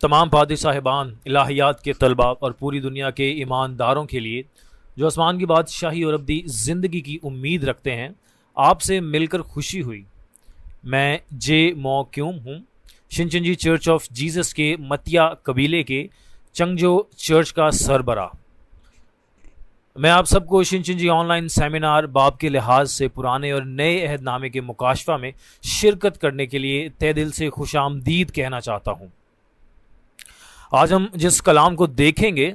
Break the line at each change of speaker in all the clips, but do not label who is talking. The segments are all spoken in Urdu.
تمام پادری صاحبان، الہیات کے طلباء اور پوری دنیا کے ایمانداروں کے لیے جو آسمان کی بادشاہی اور ابدی زندگی کی امید رکھتے ہیں، آپ سے مل کر خوشی ہوئی۔ میں جے مو کیوم ہوں، شنچنجی چرچ آف جیزس کے متیا قبیلے کے چنگجو چرچ کا سربراہ۔ میں آپ سب کو شنچنجی آن لائن سیمینار باب کے لحاظ سے پرانے اور نئے عہد نامے کے مکاشفہ میں شرکت کرنے کے لیے تہ دل سے خوش آمدید کہنا چاہتا ہوں۔ آج ہم جس کلام کو دیکھیں گے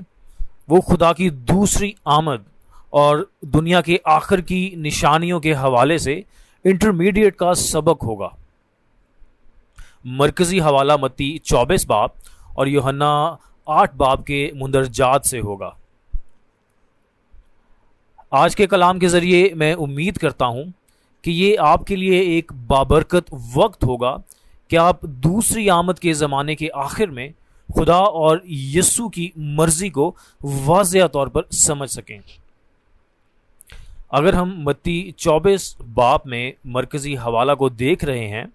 وہ خدا کی دوسری آمد اور دنیا کے آخر کی نشانیوں کے حوالے سے انٹرمیڈیٹ کا سبق ہوگا۔ مرکزی حوالہ متی 24 باب اور یوحنا 8 باب کے مندرجات سے ہوگا۔ آج کے کلام کے ذریعے میں امید کرتا ہوں کہ یہ آپ کے لیے ایک بابرکت وقت ہوگا کہ آپ دوسری آمد کے زمانے کے آخر میں خدا اور یسوع کی مرضی کو واضح طور پر سمجھ سکیں۔ اگر ہم متی 24 باب میں مرکزی حوالہ کو دیکھ رہے ہیں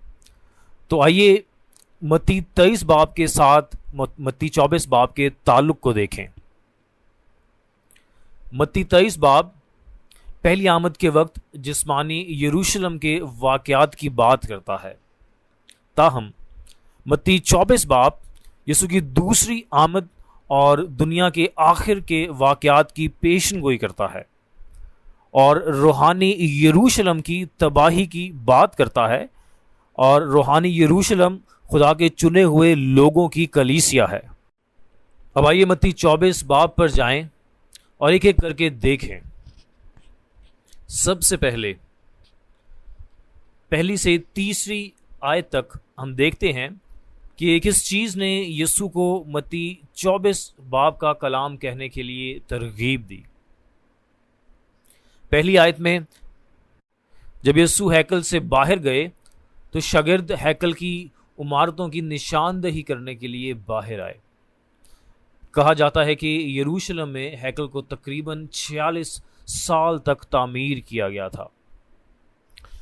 تو آئیے متی 23 باب کے ساتھ متی 24 باب کے تعلق کو دیکھیں۔ متی 23 باب پہلی آمد کے وقت جسمانی یروشلم کے واقعات کی بات کرتا ہے، تاہم متی 24 باب یسوع کی دوسری آمد اور دنیا کے آخر کے واقعات کی پیشن گوئی کرتا ہے اور روحانی یروشلم کی تباہی کی بات کرتا ہے، اور روحانی یروشلم خدا کے چنے ہوئے لوگوں کی کلیسیا ہے۔ اب آئیے متی 24 باب پر جائیں اور ایک ایک کر کے دیکھیں۔ سب سے پہلی سے تیسری آیت تک ہم دیکھتے ہیں کہ کس چیز نے یسوع کو متی 24 باب کا کلام کہنے کے لیے ترغیب دی۔ پہلی آیت میں جب یسوع ہیکل سے باہر گئے تو شاگرد ہیکل کی عمارتوں کی نشاندہی کرنے کے لیے باہر آئے۔ کہا جاتا ہے کہ یروشلم میں ہیکل کو تقریباً 46 سال تک تعمیر کیا گیا تھا،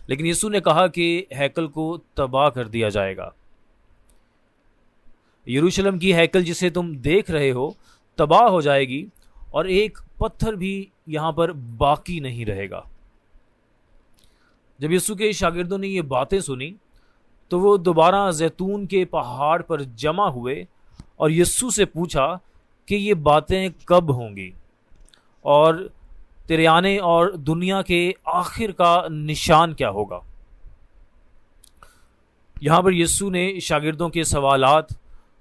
لیکن یسوع نے کہا کہ ہیکل کو تباہ کر دیا جائے گا۔ یروشلم کی ہیکل جسے تم دیکھ رہے ہو تباہ ہو جائے گی اور ایک پتھر بھی یہاں پر باقی نہیں رہے گا۔ جب یسوع کے شاگردوں نے یہ باتیں سنی تو وہ دوبارہ زیتون کے پہاڑ پر جمع ہوئے اور یسوع سے پوچھا کہ یہ باتیں کب ہوں گی اور تیرے آنے اور دنیا کے آخر کا نشان کیا ہوگا۔ یہاں پر یسوع نے شاگردوں کے سوالات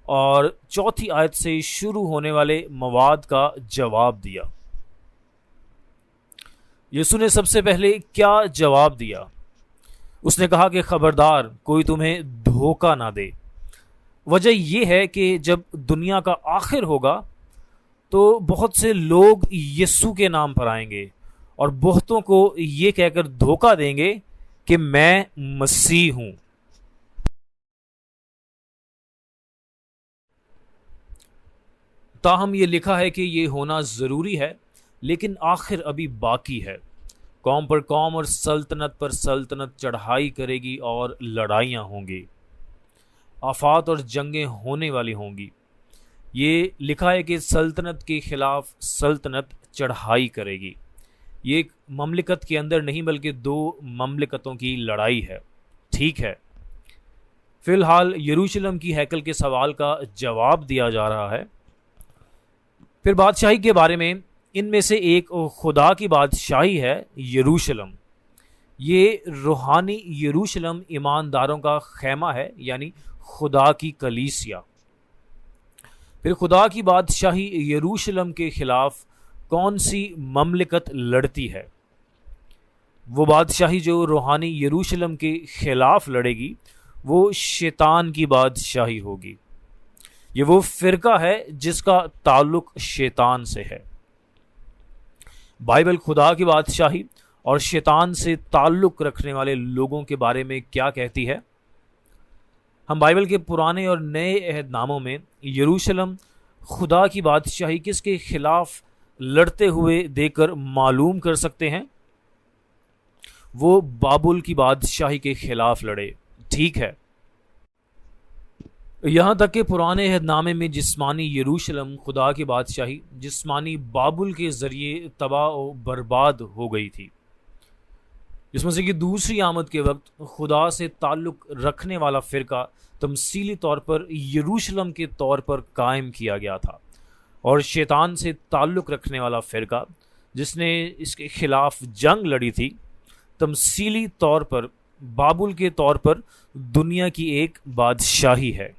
اور چوتھی آیت سے شروع ہونے والے مواد کا جواب دیا۔ یسوع نے سب سے پہلے کیا جواب دیا؟ اس نے کہا کہ خبردار کوئی تمہیں دھوکہ نہ دے۔ وجہ یہ ہے کہ جب دنیا کا آخر ہوگا تو بہت سے لوگ یسوع کے نام پر آئیں گے اور بہتوں کو یہ کہہ کر دھوکہ دیں گے کہ میں مسیح ہوں۔ تاہم یہ لکھا ہے کہ یہ ہونا ضروری ہے، لیکن آخر ابھی باقی ہے۔ قوم پر قوم اور سلطنت پر سلطنت چڑھائی کرے گی اور لڑائیاں ہوں گی، آفات اور جنگیں ہونے والی ہوں گی۔ یہ لکھا ہے کہ سلطنت کے خلاف سلطنت چڑھائی کرے گی۔ یہ ایک مملکت کے اندر نہیں بلکہ 2 مملکتوں کی لڑائی ہے۔ ٹھیک ہے، فی الحال یروشلم کی ہیکل کے سوال کا جواب دیا جا رہا ہے۔ پھر بادشاہی کے بارے میں، ان میں سے ایک خدا کی بادشاہی ہے یروشلم۔ یہ روحانی یروشلم ایمانداروں کا خیمہ ہے، یعنی خدا کی کلیسیا۔ پھر خدا کی بادشاہی یروشلم کے خلاف کون سی مملکت لڑتی ہے؟ وہ بادشاہی جو روحانی یروشلم کے خلاف لڑے گی وہ شیطان کی بادشاہی ہوگی۔ یہ وہ فرقہ ہے جس کا تعلق شیطان سے ہے۔ بائبل خدا کی بادشاہی اور شیطان سے تعلق رکھنے والے لوگوں کے بارے میں کیا کہتی ہے؟ ہم بائبل کے پرانے اور نئے عہد ناموں میں یروشلم خدا کی بادشاہی کس کے خلاف لڑتے ہوئے دیکھ کر معلوم کر سکتے ہیں؟ وہ بابل کی بادشاہی کے خلاف لڑے۔ ٹھیک ہے، یہاں تک کہ پرانے عہد نامے میں جسمانی یروشلم خدا کی بادشاہی جسمانی بابل کے ذریعے تباہ و برباد ہو گئی تھی. اس مسیح کی دوسری آمد کے وقت خدا سے تعلق رکھنے والا فرقہ تمثیلی طور پر یروشلم کے طور پر قائم کیا گیا تھا، اور شیطان سے تعلق رکھنے والا فرقہ جس نے اس کے خلاف جنگ لڑی تھی تمثیلی طور پر بابل کے طور پر دنیا کی ایک بادشاہی ہے.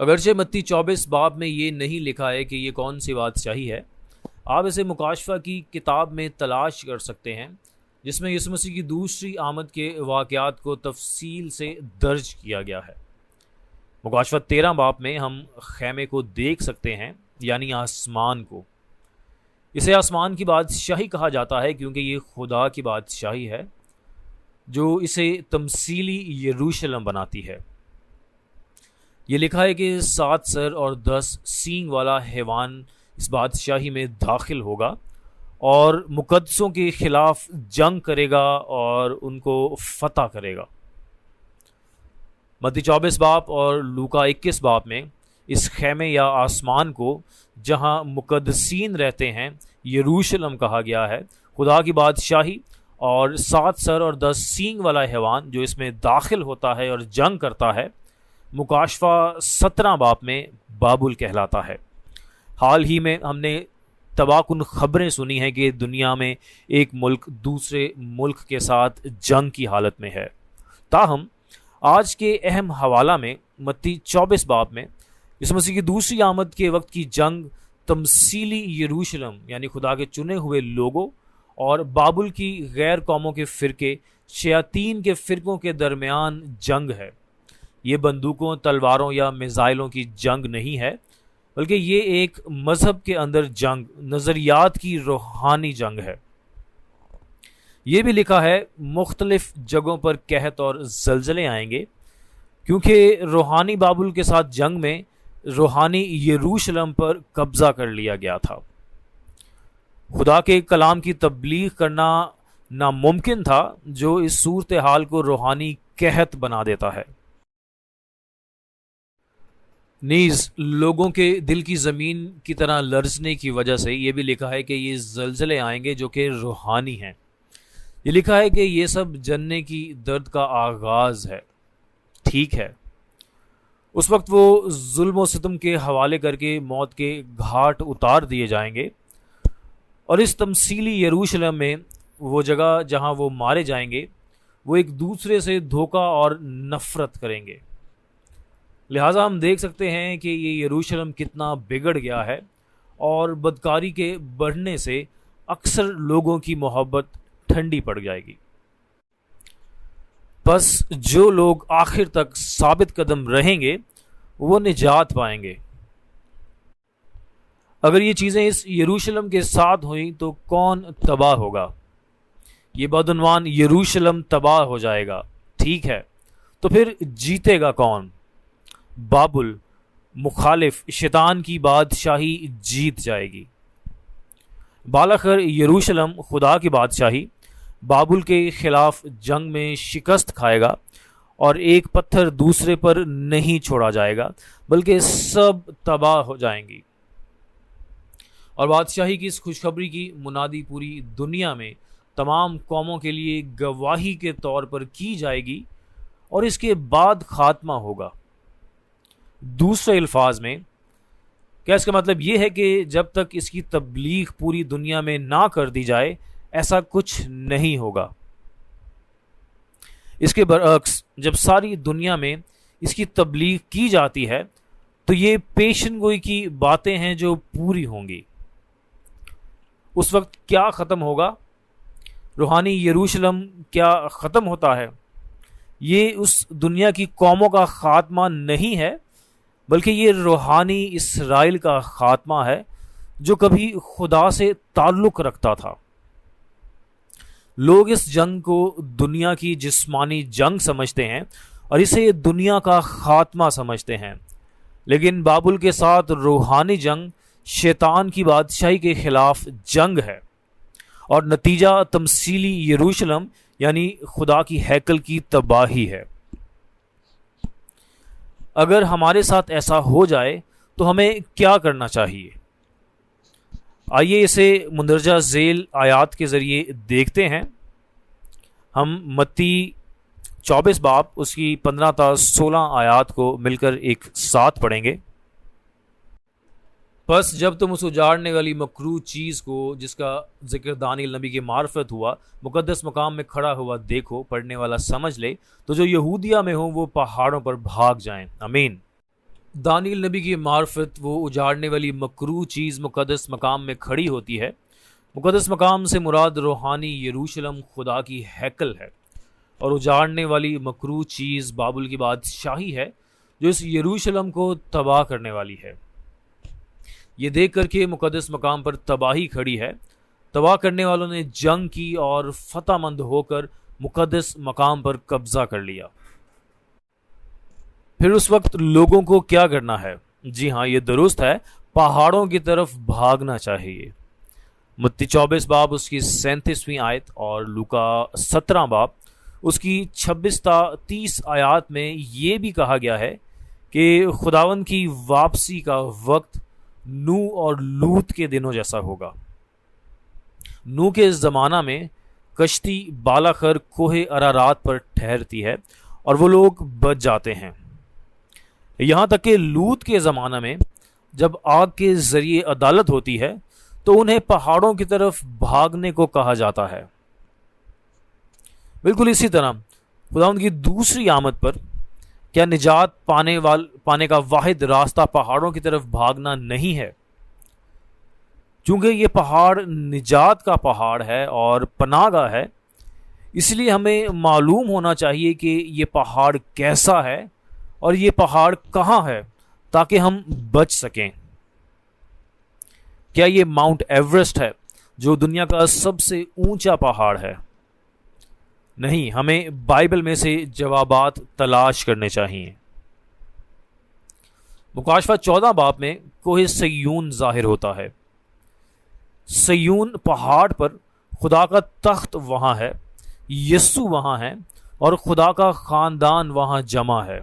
اگرچہ متی 24 باب میں یہ نہیں لکھا ہے کہ یہ کون سی بادشاہی ہے، آپ اسے مکاشفہ کی کتاب میں تلاش کر سکتے ہیں جس میں یسوع مسیح کی دوسری آمد کے واقعات کو تفصیل سے درج کیا گیا ہے. مکاشفہ 13 باب میں ہم خیمے کو دیکھ سکتے ہیں، یعنی آسمان کو. اسے آسمان کی بادشاہی کہا جاتا ہے کیونکہ یہ خدا کی بادشاہی ہے جو اسے تمثیلی یروشلم بناتی ہے. یہ لکھا ہے کہ 7 سر اور 10 سینگ والا حیوان اس بادشاہی میں داخل ہوگا اور مقدسوں کے خلاف جنگ کرے گا اور ان کو فتح کرے گا. متی 24 باب اور لوکا 21 باب میں اس خیمے یا آسمان کو جہاں مقدسین رہتے ہیں یروشلم کہا گیا ہے. خدا کی بادشاہی اور 7 سر اور 10 سینگ والا حیوان جو اس میں داخل ہوتا ہے اور جنگ کرتا ہے مکاشفہ 17 باب میں بابل کہلاتا ہے. حال ہی میں ہم نے تباہ کن خبریں سنی ہیں کہ دنیا میں ایک ملک دوسرے ملک کے ساتھ جنگ کی حالت میں ہے. تاہم آج کے اہم حوالہ میں متی 24 باب میں یسوع مسیح کی دوسری آمد کے وقت کی جنگ تمثیلی یروشلم یعنی خدا کے چنے ہوئے لوگوں اور بابل کی غیر قوموں کے فرقے شیاطین کے فرقوں کے درمیان جنگ ہے. یہ بندوقوں، تلواروں یا میزائلوں کی جنگ نہیں ہے، بلکہ یہ ایک مذہب کے اندر جنگ، نظریات کی روحانی جنگ ہے. یہ بھی لکھا ہے مختلف جگہوں پر قحط اور زلزلے آئیں گے کیونکہ روحانی بابل کے ساتھ جنگ میں روحانی یروشلم پر قبضہ کر لیا گیا تھا. خدا کے کلام کی تبلیغ کرنا ناممکن تھا جو اس صورتحال کو روحانی قحط بنا دیتا ہے. نیز لوگوں کے دل کی زمین کی طرح لرزنے کی وجہ سے یہ بھی لکھا ہے کہ یہ زلزلے آئیں گے جو کہ روحانی ہیں. یہ لکھا ہے کہ یہ سب جننے کی درد کا آغاز ہے. ٹھیک ہے، اس وقت وہ ظلم و ستم کے حوالے کر کے موت کے گھاٹ اتار دیے جائیں گے، اور اس تمثیلی یروشلم میں وہ جگہ جہاں وہ مارے جائیں گے وہ ایک دوسرے سے دھوکہ اور نفرت کریں گے. لہٰذا ہم دیکھ سکتے ہیں کہ یہ یروشلم کتنا بگڑ گیا ہے، اور بدکاری کے بڑھنے سے اکثر لوگوں کی محبت ٹھنڈی پڑ جائے گی. بس جو لوگ آخر تک ثابت قدم رہیں گے وہ نجات پائیں گے. اگر یہ چیزیں اس یروشلم کے ساتھ ہوئیں تو کون تباہ ہوگا؟ یہ بدعنوان یروشلم تباہ ہو جائے گا. ٹھیک ہے، تو پھر جیتے گا کون؟ بابل، مخالف شیطان کی بادشاہی جیت جائے گی. بالاخر یروشلم خدا کی بادشاہی بابل کے خلاف جنگ میں شکست کھائے گا، اور ایک پتھر دوسرے پر نہیں چھوڑا جائے گا بلکہ سب تباہ ہو جائیں گی. اور بادشاہی کی اس خوشخبری کی منادی پوری دنیا میں تمام قوموں کے لیے گواہی کے طور پر کی جائے گی، اور اس کے بعد خاتمہ ہوگا. دوسرے الفاظ میں کیا اس کا مطلب یہ ہے کہ جب تک اس کی تبلیغ پوری دنیا میں نہ کر دی جائے ایسا کچھ نہیں ہوگا؟ اس کے برعکس جب ساری دنیا میں اس کی تبلیغ کی جاتی ہے تو یہ پیشن گوئی کی باتیں ہیں جو پوری ہوں گی. اس وقت کیا ختم ہوگا؟ روحانی یروشلم کیا ختم ہوتا ہے؟ یہ اس دنیا کی قوموں کا خاتمہ نہیں ہے، بلکہ یہ روحانی اسرائیل کا خاتمہ ہے جو کبھی خدا سے تعلق رکھتا تھا. لوگ اس جنگ کو دنیا کی جسمانی جنگ سمجھتے ہیں اور اسے دنیا کا خاتمہ سمجھتے ہیں، لیکن بابل کے ساتھ روحانی جنگ شیطان کی بادشاہی کے خلاف جنگ ہے، اور نتیجہ تمثیلی یروشلم یعنی خدا کی ہیکل کی تباہی ہے. اگر ہمارے ساتھ ایسا ہو جائے تو ہمیں کیا کرنا چاہیے؟ آئیے اسے مندرجہ ذیل آیات کے ذریعے دیکھتے ہیں۔ ہم متی 24 باب اس کی 15 تا 16 آیات کو مل کر ایک ساتھ پڑھیں گے۔ پس جب تم اس اجاڑنے والی مکروہ چیز کو جس کا ذکر دانیل نبی کی معرفت ہوا مقدس مقام میں کھڑا ہوا دیکھو، پڑھنے والا سمجھ لے، تو جو یہودیہ میں ہوں وہ پہاڑوں پر بھاگ جائیں۔ آمین۔ دانیل نبی کی معرفت، وہ اجاڑنے والی مکروہ چیز مقدس مقام میں کھڑی ہوتی ہے۔ مقدس مقام سے مراد روحانی یروشلم خدا کی ہیکل ہے، اور اجاڑنے والی مکروہ چیز بابل کی بادشاہی ہے جو اس یروشلم کو تباہ کرنے والی ہے۔ یہ دیکھ کر کے مقدس مقام پر تباہی کھڑی ہے، تباہ کرنے والوں نے جنگ کی اور فتح مند ہو کر مقدس مقام پر قبضہ کر لیا۔ پھر اس وقت لوگوں کو کیا کرنا ہے؟ جی ہاں، یہ درست ہے، پہاڑوں کی طرف بھاگنا چاہیے۔ متی 24 باب اس کی 37ویں آیت اور لوکا 17 باب اس کی 26 تا 30 آیات میں یہ بھی کہا گیا ہے کہ خداوند کی واپسی کا وقت نوح اور لوط کے دنوں جیسا ہوگا۔ نوح کے زمانہ میں کشتی بالاخر کوہ ارارات پر ٹھہرتی ہے اور وہ لوگ بچ جاتے ہیں، یہاں تک کہ لوط کے زمانہ میں جب آگ کے ذریعے عدالت ہوتی ہے تو انہیں پہاڑوں کی طرف بھاگنے کو کہا جاتا ہے۔ بالکل اسی طرح خداوند کی دوسری آمد پر کیا نجات پانے کا واحد راستہ پہاڑوں کی طرف بھاگنا نہیں ہے؟ چونکہ یہ پہاڑ نجات کا پہاڑ ہے اور پناہ گاہ ہے، اس لیے ہمیں معلوم ہونا چاہیے کہ یہ پہاڑ کیسا ہے اور یہ پہاڑ کہاں ہے تاکہ ہم بچ سکیں۔ کیا یہ ماؤنٹ ایورسٹ ہے جو دنیا کا سب سے اونچا پہاڑ ہے؟ نہیں، ہمیں بائبل میں سے جوابات تلاش کرنے چاہیے۔ مکاشفہ 14 باب میں کوہ سیون ظاہر ہوتا ہے۔ سیون پہاڑ پر خدا کا تخت وہاں ہے، یسوع وہاں ہے اور خدا کا خاندان وہاں جمع ہے۔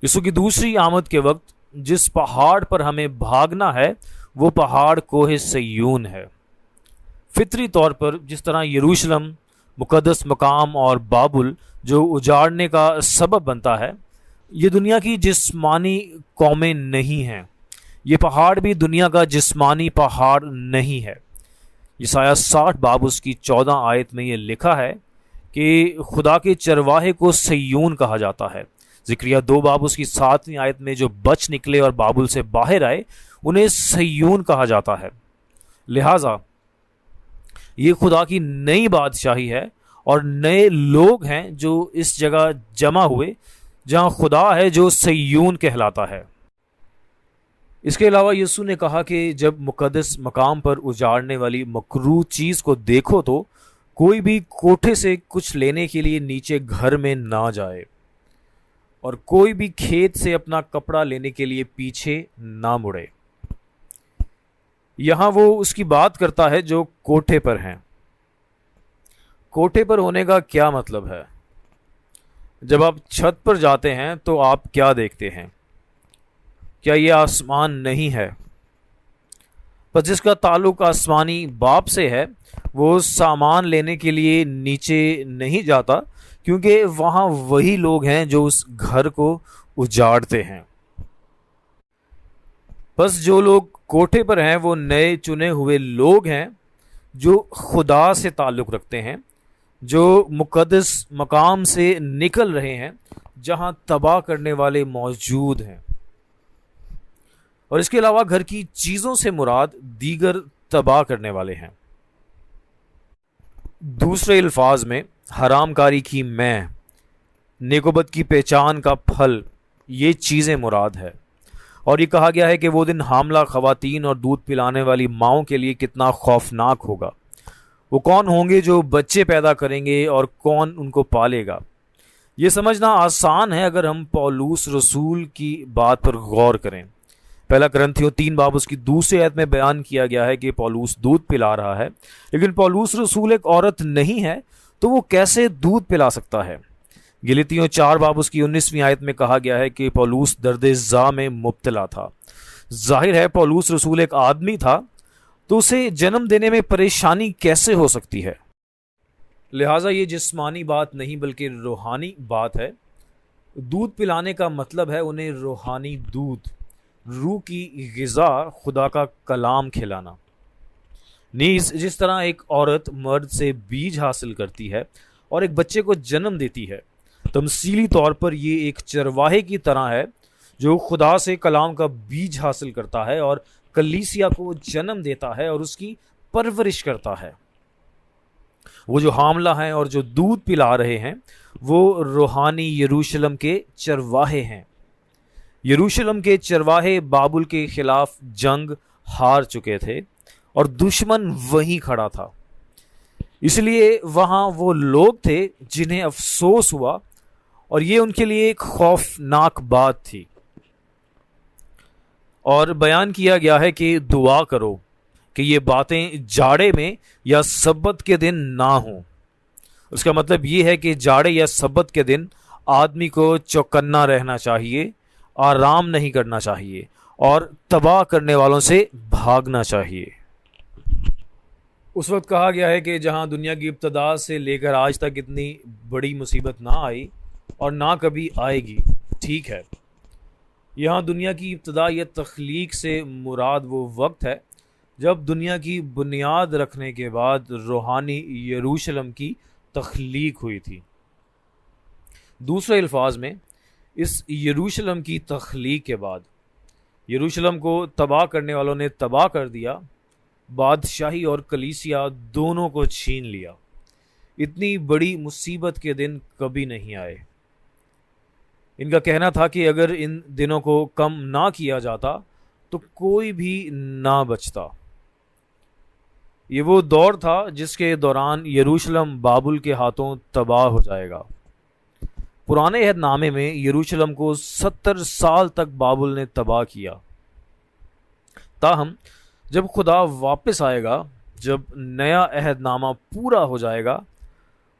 یسوع کی دوسری آمد کے وقت جس پہاڑ پر ہمیں بھاگنا ہے وہ پہاڑ کوہ سیون ہے۔ فطری طور پر جس طرح یروشلم مقدس مقام اور بابل جو اجاڑنے کا سبب بنتا ہے، یہ دنیا کی جسمانی قومیں نہیں ہیں، یہ پہاڑ بھی دنیا کا جسمانی پہاڑ نہیں ہے۔ یسایہ 60 باب اس کی 14 آیت میں یہ لکھا ہے کہ خدا کے چرواہے کو سیون کہا جاتا ہے۔ ذکریہ 2 باب اس کی 7ویں آیت میں جو بچ نکلے اور بابل سے باہر آئے انہیں سیون کہا جاتا ہے۔ لہٰذا یہ خدا کی نئی بادشاہی ہے اور نئے لوگ ہیں جو اس جگہ جمع ہوئے جہاں خدا ہے جو سیون کہلاتا ہے۔ اس کے علاوہ یسوع نے کہا کہ جب مقدس مقام پر اجاڑنے والی مکروہ چیز کو دیکھو تو کوئی بھی کوٹھے سے کچھ لینے کے لیے نیچے گھر میں نہ جائے، اور کوئی بھی کھیت سے اپنا کپڑا لینے کے لیے پیچھے نہ مڑے۔ یہاں وہ اس کی بات کرتا ہے جو کوٹھے پر ہیں۔ کوٹھے پر ہونے کا کیا مطلب ہے؟ جب آپ چھت پر جاتے ہیں تو آپ کیا دیکھتے ہیں؟ کیا یہ آسمان نہیں ہے؟ پس جس کا تعلق آسمانی باپ سے ہے وہ سامان لینے کے لیے نیچے نہیں جاتا، کیونکہ وہاں وہی لوگ ہیں جو اس گھر کو اجاڑتے ہیں۔ پس جو لوگ کوٹھے پر ہیں وہ نئے چنے ہوئے لوگ ہیں جو خدا سے تعلق رکھتے ہیں، جو مقدس مقام سے نکل رہے ہیں جہاں تباہ کرنے والے موجود ہیں۔ اور اس کے علاوہ گھر کی چیزوں سے مراد دیگر تباہ کرنے والے ہیں۔ دوسرے الفاظ میں حرام کاری کی میں، نیک و بد کی پہچان کا پھل، یہ چیزیں مراد ہے۔ اور یہ کہا گیا ہے کہ وہ دن حاملہ خواتین اور دودھ پلانے والی ماؤں کے لیے کتنا خوفناک ہوگا۔ وہ کون ہوں گے جو بچے پیدا کریں گے اور کون ان کو پالے گا؟ یہ سمجھنا آسان ہے اگر ہم پولوس رسول کی بات پر غور کریں۔ پہلا کرنتھیوں 3 باب اس کی دوسری آیت میں بیان کیا گیا ہے کہ پولوس دودھ پلا رہا ہے، لیکن پولوس رسول ایک عورت نہیں ہے تو وہ کیسے دودھ پلا سکتا ہے؟ گلتیوں 4 باب اس کی 19ویں آیت میں کہا گیا ہے کہ پولوس درد ذا میں مبتلا تھا۔ ظاہر ہے پولوس رسول ایک آدمی تھا، تو اسے جنم دینے میں پریشانی کیسے ہو سکتی ہے؟ لہٰذا یہ جسمانی بات نہیں بلکہ روحانی بات ہے۔ دودھ پلانے کا مطلب ہے انہیں روحانی دودھ، روح کی غذا، خدا کا کلام کھلانا۔ نیز جس طرح ایک عورت مرد سے بیج حاصل کرتی ہے اور ایک بچے کو جنم دیتی ہے، تمثیلی طور پر یہ ایک چرواہے کی طرح ہے جو خدا سے کلام کا بیج حاصل کرتا ہے اور کلیسیا کو جنم دیتا ہے اور اس کی پرورش کرتا ہے۔ وہ جو حاملہ ہیں اور جو دودھ پلا رہے ہیں وہ روحانی یروشلم کے چرواہے ہیں۔ یروشلم کے چرواہے بابل کے خلاف جنگ ہار چکے تھے اور دشمن وہیں کھڑا تھا، اس لیے وہاں وہ لوگ تھے جنہیں افسوس ہوا اور یہ ان کے لیے ایک خوفناک بات تھی۔ اور بیان کیا گیا ہے کہ دعا کرو کہ یہ باتیں جاڑے میں یا سبت کے دن نہ ہوں۔ اس کا مطلب یہ ہے کہ جاڑے یا سبت کے دن آدمی کو چوکنا رہنا چاہیے، آرام نہیں کرنا چاہیے اور تباہ کرنے والوں سے بھاگنا چاہیے۔ اس وقت کہا گیا ہے کہ جہاں دنیا کی ابتدا سے لے کر آج تک اتنی بڑی مصیبت نہ آئی اور نہ کبھی آئے گی۔ ٹھیک ہے، یہاں دنیا کی ابتدا یا تخلیق سے مراد وہ وقت ہے جب دنیا کی بنیاد رکھنے کے بعد روحانی یروشلم کی تخلیق ہوئی تھی۔ دوسرے الفاظ میں، اس یروشلم کی تخلیق کے بعد یروشلم کو تباہ کرنے والوں نے تباہ کر دیا، بادشاہی اور کلیسیا دونوں کو چھین لیا۔ اتنی بڑی مصیبت کے دن کبھی نہیں آئے۔ ان کا کہنا تھا کہ اگر ان دنوں کو کم نہ کیا جاتا تو کوئی بھی نہ بچتا۔ یہ وہ دور تھا جس کے دوران یروشلم بابل کے ہاتھوں تباہ ہو جائے گا۔ پرانے عہد نامے میں یروشلم کو 70 سال تک بابل نے تباہ کیا۔ تاہم جب خدا واپس آئے گا، جب نیا عہد نامہ پورا ہو جائے گا،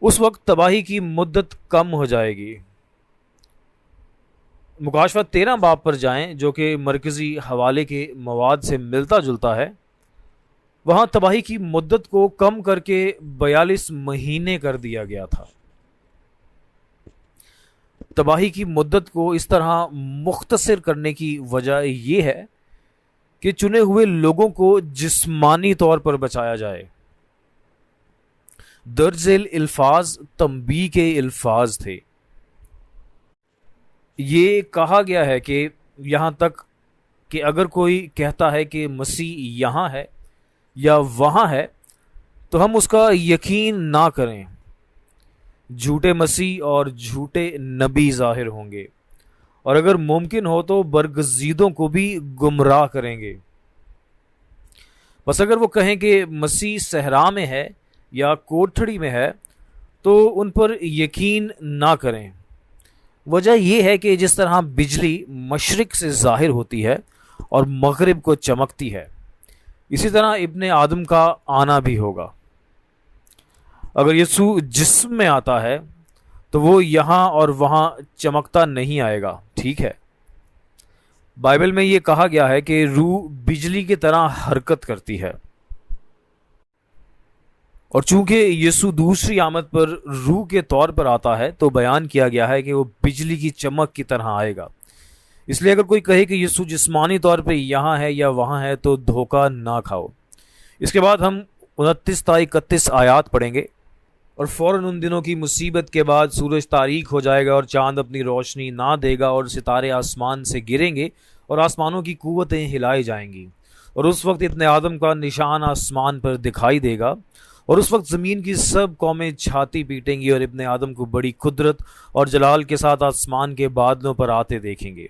اس وقت تباہی کی مدت کم ہو جائے گی۔ مکاشفہ 13 باب پر جائیں جو کہ مرکزی حوالے کے مواد سے ملتا جلتا ہے۔ وہاں تباہی کی مدت کو کم کر کے 42 مہینے کر دیا گیا تھا۔ تباہی کی مدت کو اس طرح مختصر کرنے کی وجہ یہ ہے کہ چنے ہوئے لوگوں کو جسمانی طور پر بچایا جائے۔ درج ذیل الفاظ تنبیہ کے الفاظ تھے۔ یہ کہا گیا ہے کہ یہاں تک کہ اگر کوئی کہتا ہے کہ مسیح یہاں ہے یا وہاں ہے تو ہم اس کا یقین نہ کریں۔ جھوٹے مسیح اور جھوٹے نبی ظاہر ہوں گے، اور اگر ممکن ہو تو برگزیدوں کو بھی گمراہ کریں گے۔ بس اگر وہ کہیں کہ مسیح صحرا میں ہے یا کوٹھڑی میں ہے تو ان پر یقین نہ کریں۔ وجہ یہ ہے کہ جس طرح بجلی مشرق سے ظاہر ہوتی ہے اور مغرب کو چمکتی ہے، اسی طرح ابن آدم کا آنا بھی ہوگا۔ اگر یسوع جسم میں آتا ہے تو وہ یہاں اور وہاں چمکتا نہیں آئے گا۔ ٹھیک ہے، بائبل میں یہ کہا گیا ہے کہ روح بجلی کی طرح حرکت کرتی ہے، اور چونکہ یسوع دوسری آمد پر روح کے طور پر آتا ہے تو بیان کیا گیا ہے کہ وہ بجلی کی چمک کی طرح آئے گا۔ اس لیے اگر کوئی کہے کہ یسوع جسمانی طور پہ یہاں ہے یا وہاں ہے تو دھوکہ نہ کھاؤ۔ اس کے بعد ہم 29 تا 31 آیات پڑھیں گے۔ اور فوراً ان دنوں کی مصیبت کے بعد سورج تاریک ہو جائے گا اور چاند اپنی روشنی نہ دے گا اور ستارے آسمان سے گریں گے اور آسمانوں کی قوتیں ہلائی جائیں گی، اور اس وقت ابن آدم کا نشان آسمان پر دکھائی دے گا، اور اس وقت زمین کی سب قومیں چھاتی پیٹیں گی اور ابن آدم کو بڑی قدرت اور جلال کے ساتھ آسمان کے بادلوں پر آتے دیکھیں گے،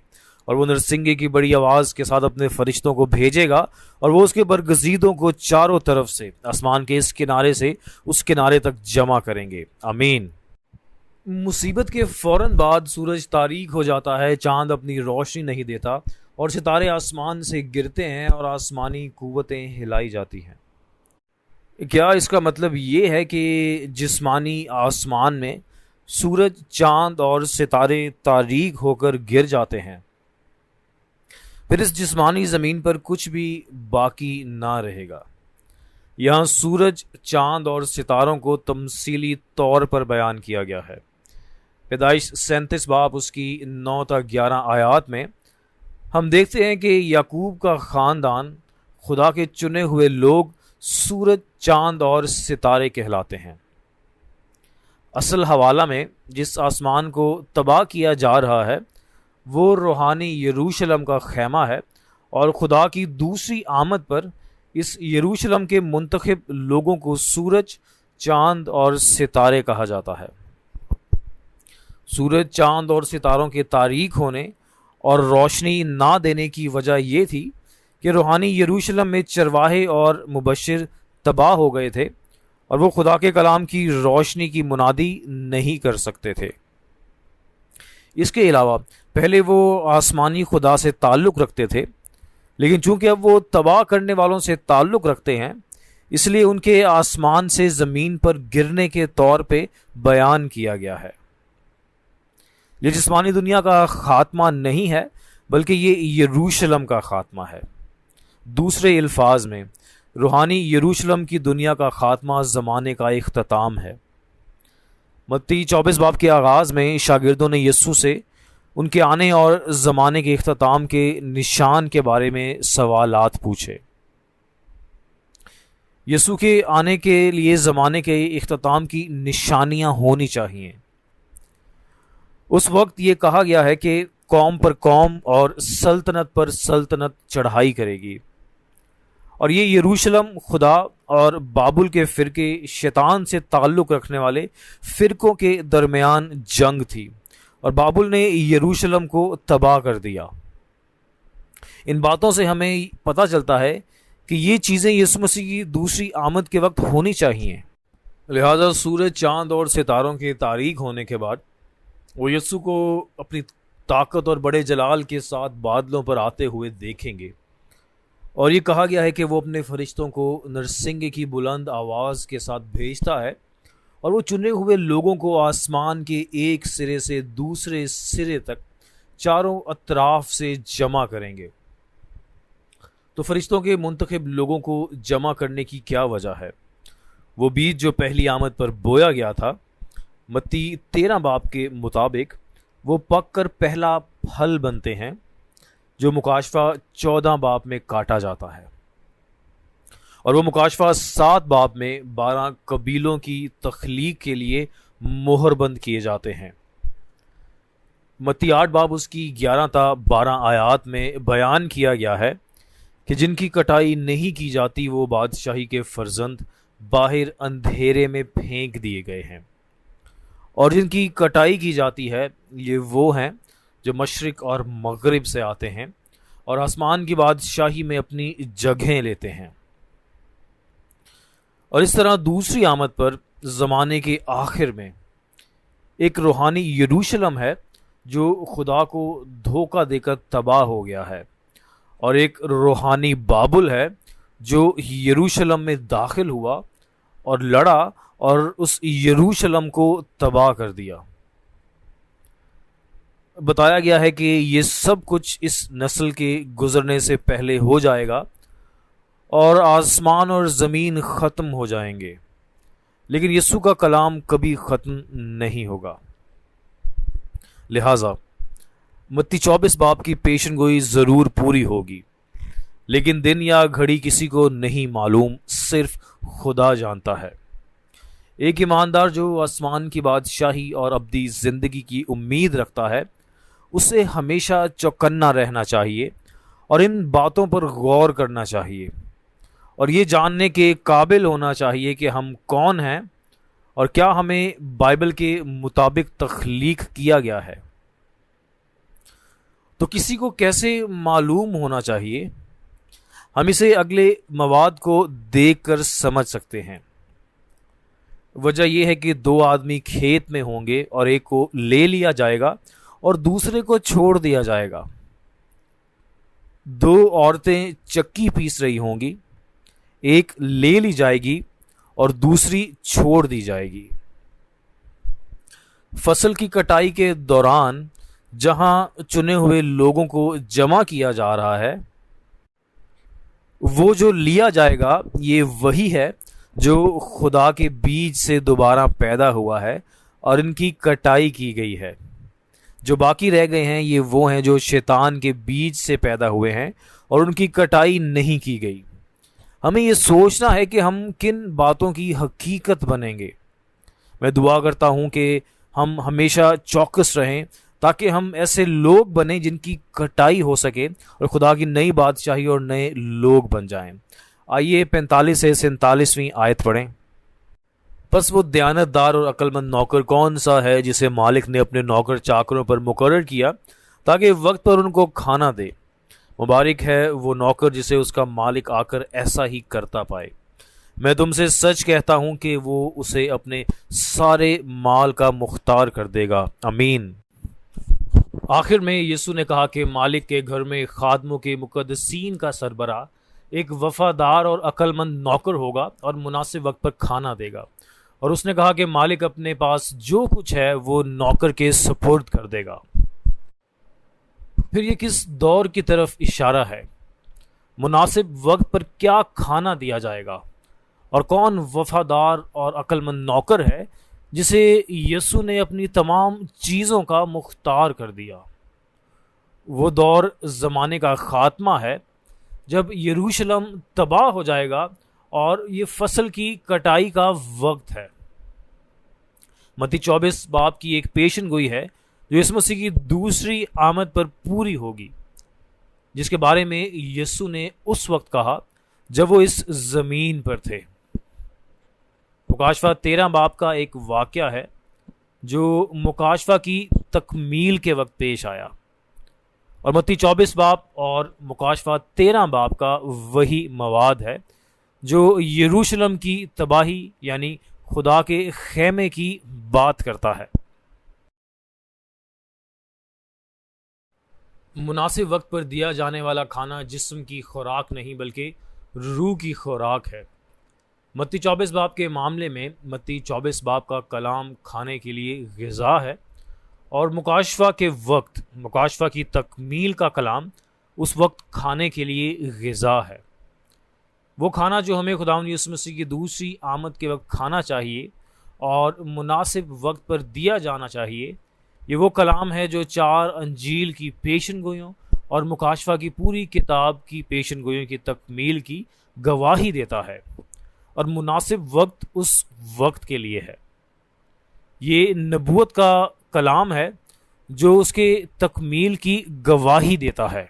اور وہ نرسنگے کی بڑی آواز کے ساتھ اپنے فرشتوں کو بھیجے گا، اور وہ اس کے برگزیدوں کو چاروں طرف سے آسمان کے اس کنارے سے اس کنارے تک جمع کریں گے۔ آمین۔ مصیبت کے فوراً بعد سورج تاریک ہو جاتا ہے، چاند اپنی روشنی نہیں دیتا اور ستارے آسمان سے گرتے ہیں اور آسمانی قوتیں ہلائی جاتی ہیں۔ کیا اس کا مطلب یہ ہے کہ جسمانی آسمان میں سورج، چاند اور ستارے تاریک ہو کر گر جاتے ہیں، پھر اس جسمانی زمین پر کچھ بھی باقی نہ رہے گا۔ یہاں سورج، چاند اور ستاروں کو تمثیلی طور پر بیان کیا گیا ہے۔ پیدائش 37 باب اس کی 9 تا 11 آیات میں ہم دیکھتے ہیں کہ یعقوب کا خاندان، خدا کے چنے ہوئے لوگ، سورج، چاند اور ستارے کہلاتے ہیں۔ اصل حوالہ میں جس آسمان کو تباہ کیا جا رہا ہے وہ روحانی یروشلم کا خیمہ ہے، اور خدا کی دوسری آمد پر اس یروشلم کے منتخب لوگوں کو سورج، چاند اور ستارے کہا جاتا ہے۔ سورج، چاند اور ستاروں کے تاریک ہونے اور روشنی نہ دینے کی وجہ یہ تھی کہ روحانی یروشلم میں چرواہے اور مبشر تباہ ہو گئے تھے، اور وہ خدا کے کلام کی روشنی کی منادی نہیں کر سکتے تھے۔ اس کے علاوہ پہلے وہ آسمانی خدا سے تعلق رکھتے تھے، لیکن چونکہ اب وہ تباہ کرنے والوں سے تعلق رکھتے ہیں، اس لیے ان کے آسمان سے زمین پر گرنے کے طور پہ بیان کیا گیا ہے۔ یہ جسمانی دنیا کا خاتمہ نہیں ہے، بلکہ یہ یروشلم کا خاتمہ ہے۔ دوسرے الفاظ میں روحانی یروشلم کی دنیا کا خاتمہ زمانے کا اختتام ہے۔ متی 24 باب کے آغاز میں شاگردوں نے یسوع سے ان کے آنے اور زمانے کے اختتام کے نشان کے بارے میں سوالات پوچھے۔ یسوع کے آنے کے لیے زمانے کے اختتام کی نشانیاں ہونی چاہیے۔ اس وقت یہ کہا گیا ہے کہ قوم پر قوم اور سلطنت پر سلطنت چڑھائی کرے گی، اور یہ یروشلم خدا اور بابل کے فرقے، شیطان سے تعلق رکھنے والے فرقوں کے درمیان جنگ تھی، اور بابل نے یروشلم کو تباہ کر دیا۔ ان باتوں سے ہمیں پتہ چلتا ہے کہ یہ چیزیں یسوع مسیح کی دوسری آمد کے وقت ہونی چاہیے۔ لہذا سورج، چاند اور ستاروں کے تاریک ہونے کے بعد وہ یسوع کو اپنی طاقت اور بڑے جلال کے ساتھ بادلوں پر آتے ہوئے دیکھیں گے، اور یہ کہا گیا ہے کہ وہ اپنے فرشتوں کو نرسنگے کی بلند آواز کے ساتھ بھیجتا ہے، اور وہ چنے ہوئے لوگوں کو آسمان کے ایک سرے سے دوسرے سرے تک چاروں اطراف سے جمع کریں گے۔ تو فرشتوں کے منتخب لوگوں کو جمع کرنے کی کیا وجہ ہے؟ وہ بیج جو پہلی آمد پر بویا گیا تھا، متی 13 باب کے مطابق وہ پک کر پہلا پھل بنتے ہیں، جو مکاشفہ 14 باب میں کاٹا جاتا ہے، اور وہ مکاشفہ 7 باب میں 12 قبیلوں کی تخلیق کے لیے مہر بند کیے جاتے ہیں۔ متی 8 باب اس کی 11 تا 12 آیات میں بیان کیا گیا ہے کہ جن کی کٹائی نہیں کی جاتی وہ بادشاہی کے فرزند باہر اندھیرے میں پھینک دیے گئے ہیں، اور جن کی کٹائی کی جاتی ہے یہ وہ ہیں جو مشرق اور مغرب سے آتے ہیں اور آسمان کی بادشاہی میں اپنی جگہیں لیتے ہیں۔ اور اس طرح دوسری آمد پر زمانے کے آخر میں ایک روحانی یروشلم ہے جو خدا کو دھوکہ دے کر تباہ ہو گیا ہے، اور ایک روحانی بابل ہے جو یروشلم میں داخل ہوا اور لڑا اور اس یروشلم کو تباہ کر دیا۔ بتایا گیا ہے کہ یہ سب کچھ اس نسل کے گزرنے سے پہلے ہو جائے گا، اور آسمان اور زمین ختم ہو جائیں گے، لیکن یسوع کا کلام کبھی ختم نہیں ہوگا۔ لہٰذا متی 24 باب کی پیشن گوئی ضرور پوری ہوگی، لیکن دن یا گھڑی کسی کو نہیں معلوم، صرف خدا جانتا ہے۔ ایک ایماندار جو آسمان کی بادشاہی اور ابدی زندگی کی امید رکھتا ہے، اسے ہمیشہ چوکنا رہنا چاہیے اور ان باتوں پر غور کرنا چاہیے، اور یہ جاننے کے قابل ہونا چاہیے کہ ہم کون ہیں اور کیا ہمیں بائبل کے مطابق تخلیق کیا گیا ہے۔ تو کسی کو کیسے معلوم ہونا چاہیے؟ ہم اسے اگلے مواد کو دیکھ کر سمجھ سکتے ہیں۔ وجہ یہ ہے کہ 2 آدمی کھیت میں ہوں گے اور ایک کو لے لیا جائے گا اور دوسرے کو چھوڑ دیا جائے گا۔ 2 عورتیں چکی پیس رہی ہوں گی، ایک لے لی جائے گی اور دوسری چھوڑ دی جائے گی۔ فصل کی کٹائی کے دوران جہاں چنے ہوئے لوگوں کو جمع کیا جا رہا ہے، وہ جو لیا جائے گا یہ وہی ہے جو خدا کے بیج سے دوبارہ پیدا ہوا ہے اور ان کی کٹائی کی گئی ہے۔ جو باقی رہ گئے ہیں یہ وہ ہیں جو شیطان کے بیج سے پیدا ہوئے ہیں اور ان کی کٹائی نہیں کی گئی۔ ہمیں یہ سوچنا ہے کہ ہم کن باتوں کی حقیقت بنیں گے۔ میں دعا کرتا ہوں کہ ہم ہمیشہ چوکس رہیں تاکہ ہم ایسے لوگ بنیں جن کی کٹائی ہو سکے اور خدا کی نئی بادشاہی اور نئے لوگ بن جائیں۔ آئیے 45 سے 47ویں آیت پڑھیں۔ پس وہ دیانتدار اور عقل مند نوکر کون سا ہے جسے مالک نے اپنے نوکر چاکروں پر مقرر کیا تاکہ وقت پر ان کو کھانا دے؟ مبارک ہے وہ نوکر جسے اس کا مالک آ کر ایسا ہی کرتا پائے۔ میں تم سے سچ کہتا ہوں کہ وہ اسے اپنے سارے مال کا مختار کر دے گا۔ آمین۔ آخر میں یسوع نے کہا کہ مالک کے گھر میں خادموں کے مقدسین کا سربراہ ایک وفادار اور عقل مند نوکر ہوگا اور مناسب وقت پر کھانا دے گا۔ اور اس نے کہا کہ مالک اپنے پاس جو کچھ ہے وہ نوکر کے سپرد کر دے گا۔ پھر یہ کس دور کی طرف اشارہ ہے؟ مناسب وقت پر کیا کھانا دیا جائے گا؟ اور کون وفادار اور عقل مند نوکر ہے جسے یسوع نے اپنی تمام چیزوں کا مختار کر دیا؟ وہ دور زمانے کا خاتمہ ہے جب یروشلم تباہ ہو جائے گا اور یہ فصل کی کٹائی کا وقت ہے۔ متی 24 باب کی ایک پیشن گوئی ہے جو یسوع مسیح کی دوسری آمد پر پوری ہوگی، جس کے بارے میں یسوع نے اس وقت کہا جب وہ اس زمین پر تھے۔ مکاشفہ 13 باب کا ایک واقعہ ہے جو مکاشفہ کی تکمیل کے وقت پیش آیا، اور متی 24 باب اور مکاشفہ 13 باب کا وہی مواد ہے جو یروشلم کی تباہی یعنی خدا کے خیمے کی بات کرتا ہے۔ مناسب وقت پر دیا جانے والا کھانا جسم کی خوراک نہیں بلکہ روح کی خوراک ہے۔ متی 24 باب کے معاملے میں متی 24 باب کا کلام کھانے کے لیے غذا ہے، اور مکاشفہ کے وقت مکاشفہ کی تکمیل کا کلام اس وقت کھانے کے لیے غذا ہے۔ وہ کھانا جو ہمیں خداوند یسوع مسیح کی دوسری آمد کے وقت کھانا چاہیے اور مناسب وقت پر دیا جانا چاہیے، یہ وہ کلام ہے جو 4 انجیل کی پیشن گوئیوں اور مکاشفہ کی پوری کتاب کی پیشن گوئیوں کی تکمیل کی گواہی دیتا ہے، اور مناسب وقت اس وقت کے لیے ہے۔ یہ نبوت کا کلام ہے جو اس کے تکمیل کی گواہی دیتا ہے۔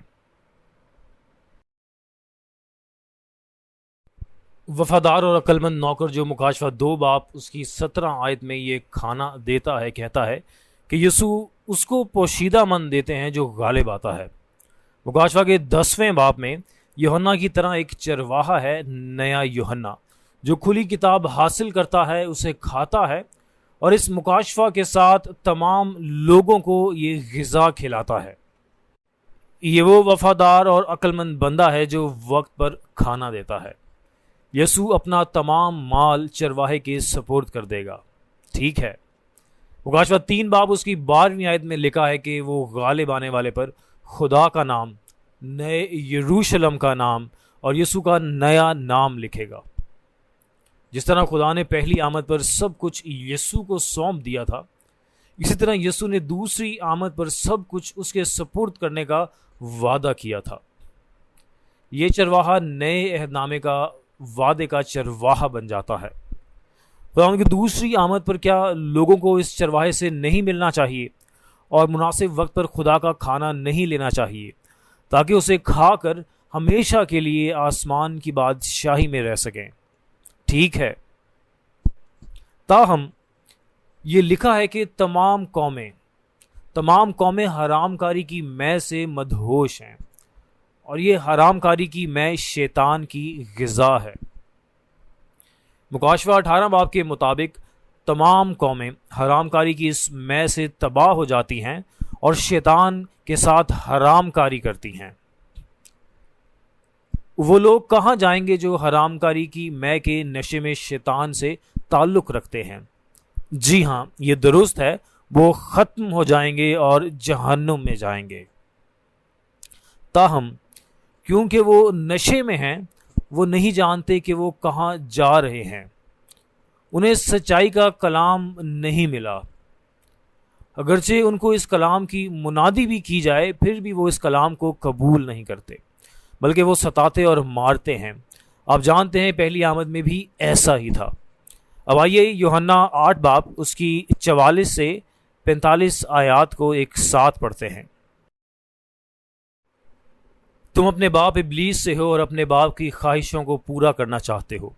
وفادار اور عقل مند نوکر جو مکاشفہ 2 باب اس کی 17 آیت میں یہ کھانا دیتا ہے، کہتا ہے کہ یسوع اس کو پوشیدہ من دیتے ہیں جو غالب آتا ہے۔ مکاشفہ کے 10ویں باب میں یوحنا کی طرح ایک چرواہا ہے، نیا یوحنا، جو کھلی کتاب حاصل کرتا ہے، اسے کھاتا ہے اور اس مکاشفہ کے ساتھ تمام لوگوں کو یہ غذا کھلاتا ہے۔ یہ وہ وفادار اور عقل مند بندہ ہے جو وقت پر کھانا دیتا ہے۔ یسوع اپنا تمام مال چرواہے کے سپرد کر دے گا، ٹھیک ہے۔ مکاشفہ 3 باب اس کی 12ویں آیت میں لکھا ہے کہ وہ غالب آنے والے پر خدا کا نام، نئے یروشلم کا نام اور یسوع کا نیا نام لکھے گا۔ جس طرح خدا نے پہلی آمد پر سب کچھ یسوع کو سونپ دیا تھا، اسی طرح یسوع نے دوسری آمد پر سب کچھ اس کے سپرد کرنے کا وعدہ کیا تھا۔ یہ چرواہا نئے عہد نامے کا وعدے کا چرواہا بن جاتا ہے۔ خدا ان کی دوسری آمد پر کیا لوگوں کو اس چرواہے سے نہیں ملنا چاہیے اور مناسب وقت پر خدا کا کھانا نہیں لینا چاہیے تاکہ اسے کھا کر ہمیشہ کے لیے آسمان کی بادشاہی میں رہ سکیں؟ ٹھیک ہے۔ تاہم یہ لکھا ہے کہ تمام قومیں حرام کاری کی مے سے مدہوش ہیں، اور یہ حرام کاری کی مے شیطان کی غذا ہے۔ مکاشفہ 18 باب کے مطابق تمام قومیں حرام کاری کی اس مے سے تباہ ہو جاتی ہیں اور شیطان کے ساتھ حرام کاری کرتی ہیں۔ وہ لوگ کہاں جائیں گے جو حرام کاری کی مے کے نشے میں شیطان سے تعلق رکھتے ہیں؟ جی ہاں، یہ درست ہے، وہ ختم ہو جائیں گے اور جہنم میں جائیں گے۔ تاہم کیونکہ وہ نشے میں ہیں، وہ نہیں جانتے کہ وہ کہاں جا رہے ہیں۔ انہیں سچائی کا کلام نہیں ملا، اگرچہ ان کو اس کلام کی منادی بھی کی جائے پھر بھی وہ اس کلام کو قبول نہیں کرتے، بلکہ وہ ستاتے اور مارتے ہیں۔ آپ جانتے ہیں پہلی آمد میں بھی ایسا ہی تھا۔ اب آئیے یوحنا 8 باب اس کی 44 سے 45 آیات کو ایک ساتھ پڑھتے ہیں۔ تم اپنے باپ ابلیس سے ہو اور اپنے باپ کی خواہشوں کو پورا کرنا چاہتے ہو۔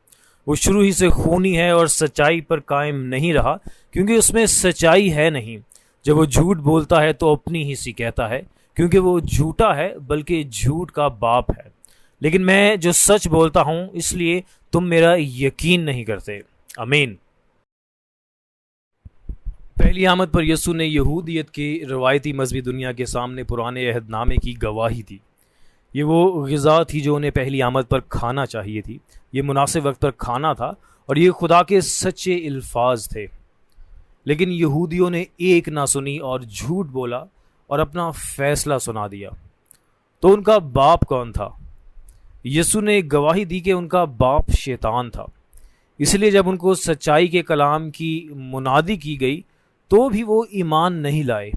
وہ شروع ہی سے خونی ہے اور سچائی پر قائم نہیں رہا، کیونکہ اس میں سچائی ہے نہیں۔ جب وہ جھوٹ بولتا ہے تو اپنی ہی سی کہتا ہے، کیونکہ وہ جھوٹا ہے بلکہ جھوٹ کا باپ ہے۔ لیکن میں جو سچ بولتا ہوں اس لیے تم میرا یقین نہیں کرتے۔ آمین۔ پہلی آمد پر یسوع نے یہودیت کی روایتی مذہبی دنیا کے سامنے پرانے عہد نامے کی گواہی دی۔ یہ وہ غذا تھی جو انہیں پہلی آمد پر کھانا چاہیے تھی، یہ مناسب وقت پر کھانا تھا، اور یہ خدا کے سچے الفاظ تھے۔ لیکن یہودیوں نے ایک نہ سنی اور جھوٹ بولا اور اپنا فیصلہ سنا دیا۔ تو ان کا باپ کون تھا؟ یسوع نے گواہی دی کہ ان کا باپ شیطان تھا۔ اس لیے جب ان کو سچائی کے کلام کی منادی کی گئی تو بھی وہ ایمان نہیں لائے،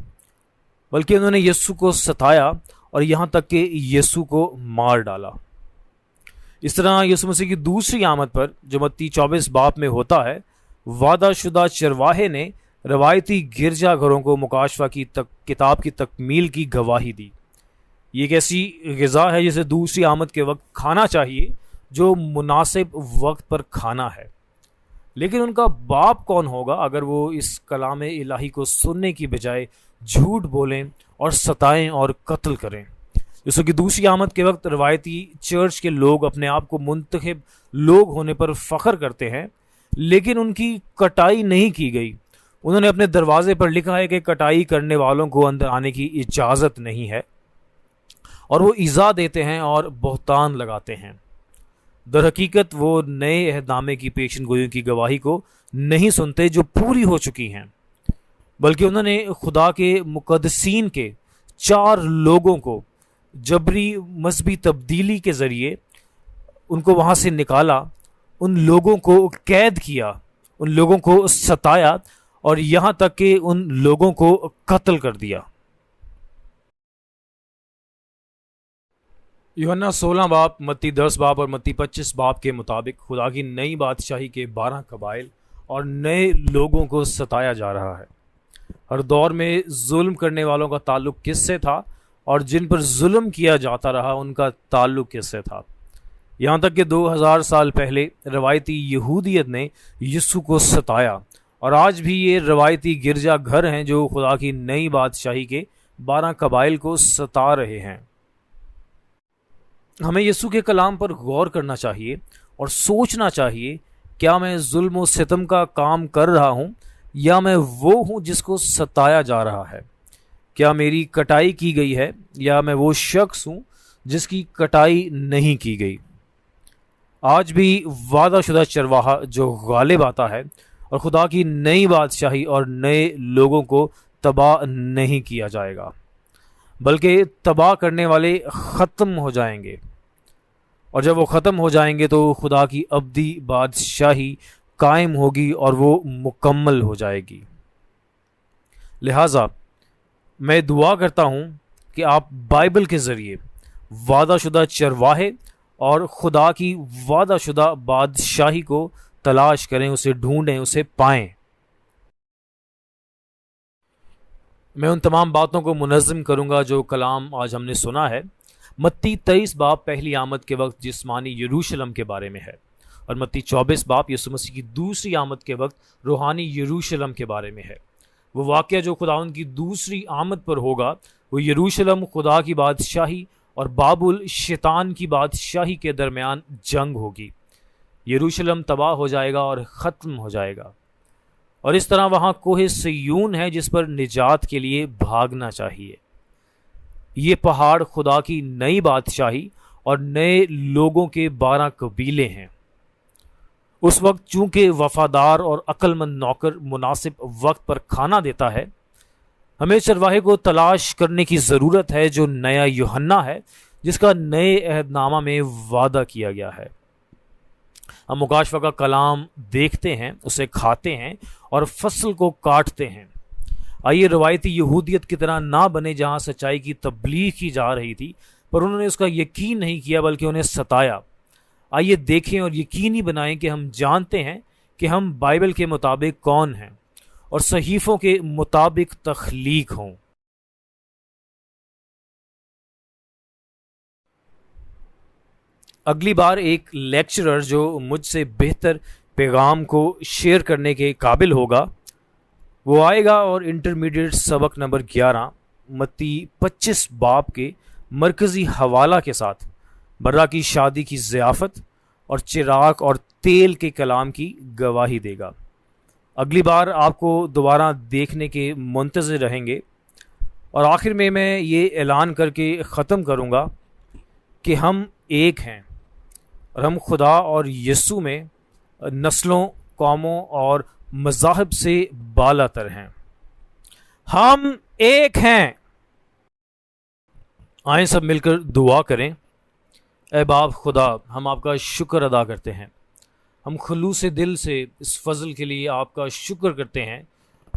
بلکہ انہوں نے یسوع کو ستایا اور یہاں تک کہ یسوع کو مار ڈالا۔ اس طرح یسوع مسیح کی دوسری آمد پر جو متی 24 باب میں ہوتا ہے، وعدہ شدہ چرواہے نے روایتی گرجا گھروں کو مکاشفہ کی کتاب کی تکمیل کی گواہی دی۔ یہ ایک ایسی غذا ہے جسے دوسری آمد کے وقت کھانا چاہیے، جو مناسب وقت پر کھانا ہے۔ لیکن ان کا باپ کون ہوگا اگر وہ اس کلام الہی کو سننے کی بجائے جھوٹ بولیں اور ستائیں اور قتل کریں؟ یسوع کی دوسری آمد کے وقت روایتی چرچ کے لوگ اپنے آپ کو منتخب لوگ ہونے پر فخر کرتے ہیں، لیکن ان کی کٹائی نہیں کی گئی۔ انہوں نے اپنے دروازے پر لکھا ہے کہ کٹائی کرنے والوں کو اندر آنے کی اجازت نہیں ہے، اور وہ ایذا دیتے ہیں اور بہتان لگاتے ہیں۔ در حقیقت وہ نئے عہد نامے کی پیشن گوئیوں کی گواہی کو نہیں سنتے جو پوری ہو چکی ہیں، بلکہ انہوں نے خدا کے مقدسین کے 4 لوگوں کو جبری مذہبی تبدیلی کے ذریعے ان کو وہاں سے نکالا، ان لوگوں کو قید کیا، ان لوگوں کو ستایا اور یہاں تک کہ ان لوگوں کو قتل کر دیا۔ یوحنا 16 باب، متی 10 باب اور متی 25 باب کے مطابق خدا کی نئی بادشاہی کے 12 قبائل اور نئے لوگوں کو ستایا جا رہا ہے۔ ہر دور میں ظلم کرنے والوں کا تعلق کس سے تھا، اور جن پر ظلم کیا جاتا رہا ان کا تعلق کس سے تھا؟ یہاں تک کہ 2000 سال پہلے روایتی یہودیت نے یسوع کو ستایا، اور آج بھی یہ روایتی گرجا گھر ہیں جو خدا کی نئی بادشاہی کے 12 قبائل کو ستا رہے ہیں۔ ہمیں یسوع کے کلام پر غور کرنا چاہیے اور سوچنا چاہیے، کیا میں ظلم و ستم کا کام کر رہا ہوں، یا میں وہ ہوں جس کو ستایا جا رہا ہے؟ کیا میری کٹائی کی گئی ہے، یا میں وہ شخص ہوں جس کی کٹائی نہیں کی گئی؟ آج بھی وعدہ شدہ چرواہا جو غالب آتا ہے، اور خدا کی نئی بادشاہی اور نئے لوگوں کو تباہ نہیں کیا جائے گا، بلکہ تباہ کرنے والے ختم ہو جائیں گے، اور جب وہ ختم ہو جائیں گے تو خدا کی ابدی بادشاہی قائم ہوگی اور وہ مکمل ہو جائے گی۔ لہٰذا میں دعا کرتا ہوں کہ آپ بائبل کے ذریعے وعدہ شدہ چرواہے اور خدا کی وعدہ شدہ بادشاہی کو تلاش کریں، اسے ڈھونڈیں، اسے پائیں۔ میں ان تمام باتوں کو منظم کروں گا جو کلام آج ہم نے سنا ہے۔ متی 23 باب پہلی آمد کے وقت جسمانی یروشلم کے بارے میں ہے، اور متی 24 باب یسوع مسیح کی دوسری آمد کے وقت روحانی یروشلم کے بارے میں ہے۔ وہ واقعہ جو خداوند کی دوسری آمد پر ہوگا، وہ یروشلم خدا کی بادشاہی اور بابل شیطان کی بادشاہی کے درمیان جنگ ہوگی۔ یروشلم تباہ ہو جائے گا اور ختم ہو جائے گا، اور اس طرح وہاں کوہ سیون ہے جس پر نجات کے لیے بھاگنا چاہیے۔ یہ پہاڑ خدا کی نئی بادشاہی اور نئے لوگوں کے 12 قبیلے ہیں۔ اس وقت چونکہ وفادار اور عقل مند نوکر مناسب وقت پر کھانا دیتا ہے، ہمیں چرواہے کو تلاش کرنے کی ضرورت ہے جو نیا یوحنا ہے، جس کا نئے عہد نامہ میں وعدہ کیا گیا ہے۔ ہم مکاشفہ کا کلام دیکھتے ہیں، اسے کھاتے ہیں اور فصل کو کاٹتے ہیں۔ آئیے روایتی یہودیت کی طرح نہ بنے جہاں سچائی کی تبلیغ کی جا رہی تھی پر انہوں نے اس کا یقین نہیں کیا بلکہ انہیں ستایا۔ آئیے دیکھیں اور یقینی بنائیں کہ ہم جانتے ہیں کہ ہم بائبل کے مطابق کون ہیں اور صحیفوں کے مطابق تخلیق ہوں۔ اگلی بار ایک لیکچرر جو مجھ سے بہتر پیغام کو شیئر کرنے کے قابل ہوگا وہ آئے گا اور انٹرمیڈیٹ سبق نمبر 11 متی 25 باب کے مرکزی حوالہ کے ساتھ برا کی شادی کی ضیافت اور چراغ اور تیل کے کلام کی گواہی دے گا۔ اگلی بار آپ کو دوبارہ دیکھنے کے منتظر رہیں گے، اور آخر میں یہ اعلان کر کے ختم کروں گا کہ ہم ایک ہیں اور ہم خدا اور یسوع میں نسلوں، قوموں اور مذاہب سے بالا تر ہیں۔ ہم ایک ہیں۔ آئیں سب مل کر دعا کریں۔ اے باپ خدا، ہم آپ کا شکر ادا کرتے ہیں، ہم خلوص دل سے اس فضل کے لیے آپ کا شکر کرتے ہیں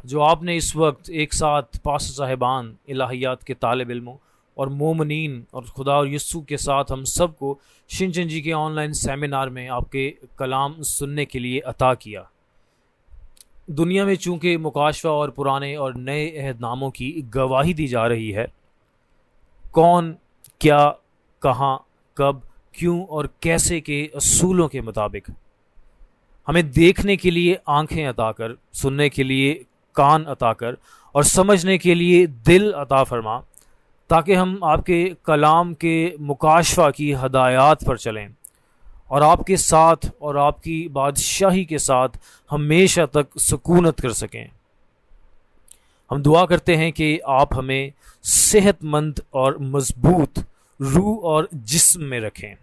جو آپ نے اس وقت ایک ساتھ پاس صاحبان، الہیات کے طالب علموں اور مومنین اور خدا اور یسوع کے ساتھ ہم سب کو شنچن جی کے آن لائن سیمینار میں آپ کے کلام سننے کے لیے عطا کیا۔ دنیا میں چونکہ مکاشفہ اور پرانے اور نئے عہد ناموں کی گواہی دی جا رہی ہے، کون، کیا، کہاں، کب، کیوں اور کیسے کے اصولوں کے مطابق ہمیں دیکھنے کے لیے آنکھیں عطا کر، سننے کے لیے کان عطا کر اور سمجھنے کے لیے دل عطا فرما، تاکہ ہم آپ کے کلام کے مکاشفہ کی ہدایات پر چلیں اور آپ کے ساتھ اور آپ کی بادشاہی کے ساتھ ہمیشہ تک سکونت کر سکیں۔ ہم دعا کرتے ہیں کہ آپ ہمیں صحت مند اور مضبوط روح اور جسم میں رکھیں۔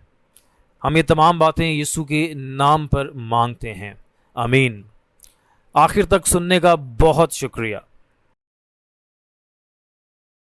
ہم یہ تمام باتیں یسوع کے نام پر مانگتے ہیں، آمین۔ آخر تک سننے کا بہت شکریہ۔